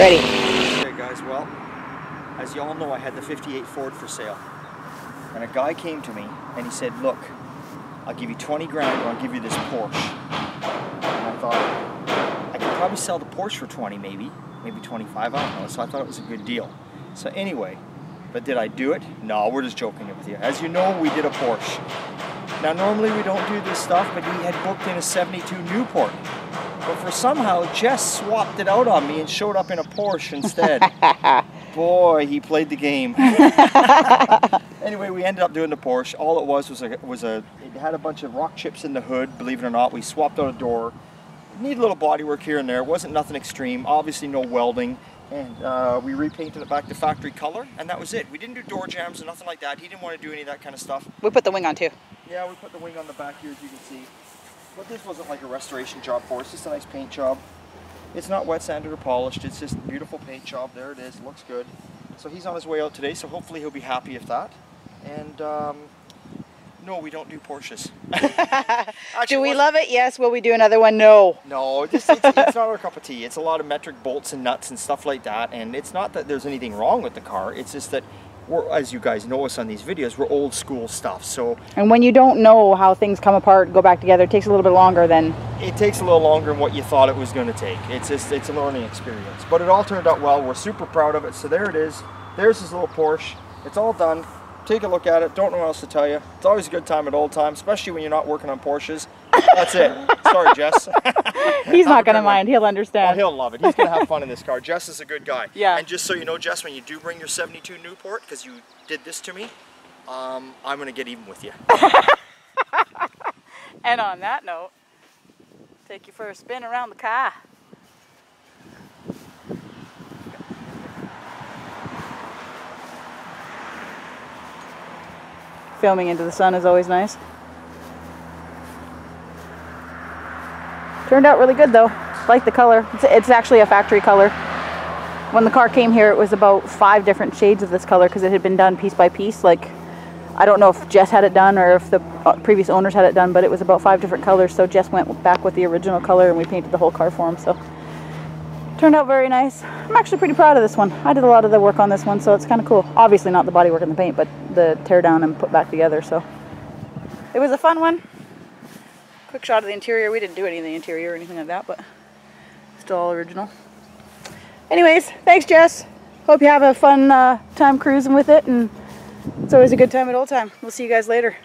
Ready. Okay guys, well, as you all know, I had the 58 Ford for sale. And a guy came to me and he said, look, I'll give you 20 grand or I'll give you this Porsche. And I thought, I could probably sell the Porsche for 20 maybe 25, I don't know. So I thought it was a good deal. So anyway, but did I do it? No, we're just joking with you. As you know, we did a Porsche. Now normally we don't do this stuff, but he had booked in a 72 Newport. But for somehow, Jess swapped it out on me and showed up in a Porsche instead. Boy, he played the game. Anyway, we ended up doing the Porsche. All it was it had a bunch of rock chips in the hood, believe it or not. We swapped out a door. Need a little body work here and there. It wasn't nothing extreme. Obviously no welding. And we repainted it back to factory color, and that was it. We didn't do door jams or nothing like that. He didn't want to do any of that kind of stuff. We put the wing on too. Yeah, we put the wing on the back here, as you can see. But this wasn't like a restoration job for us. It's just a nice paint job. It's not wet sanded or polished. It's just a beautiful paint job. There it is. It looks good. So he's on his way out today, so hopefully he'll be happy with that. And no, we don't do Porsches. Actually, do we love it? Yes. Will we do another one? No. No, it's not our cup of tea. It's a lot of metric bolts and nuts and stuff like that. And it's not that there's anything wrong with the car. It's just that we're, as you guys know us on these videos, we're old school stuff. So. And when you don't know how things come apart, go back together, it takes a little bit longer than. It takes a little longer than what you thought it was going to take. It's a learning experience. But it all turned out well. We're super proud of it. So there it is. There's his little Porsche. It's all done. Take a look at it. Don't know what else to tell you. It's always a good time at old time, especially when you're not working on Porsches. That's it. Sorry, Jess. He's not going to mind. He'll understand. Well, he'll love it. He's going to have fun in this car. Jess is a good guy. Yeah. And just so you know, Jess, when you do bring your 72 Newport, because you did this to me, I'm going to get even with you. And on that note, take you for a spin around the car. Filming into the sun is always nice. Turned out really good though. Like the color. It's actually a factory color. When the car came here, it was about 5 different shades of this color because it had been done piece by piece. Like, I don't know if Jess had it done or if the previous owners had it done, but it was about 5 different colors. So Jess went back with the original color and we painted the whole car for him. So turned out very nice. I'm actually pretty proud of this one. I did a lot of the work on this one, so it's kind of cool. Obviously not the body work and the paint, but the tear down and put back together. So it was a fun one. Quick shot of the interior. We didn't do any of the interior or anything like that, but still all original. Anyways, thanks Jess. Hope you have a fun time cruising with it, and it's always a good time at Old Time. We'll see you guys later.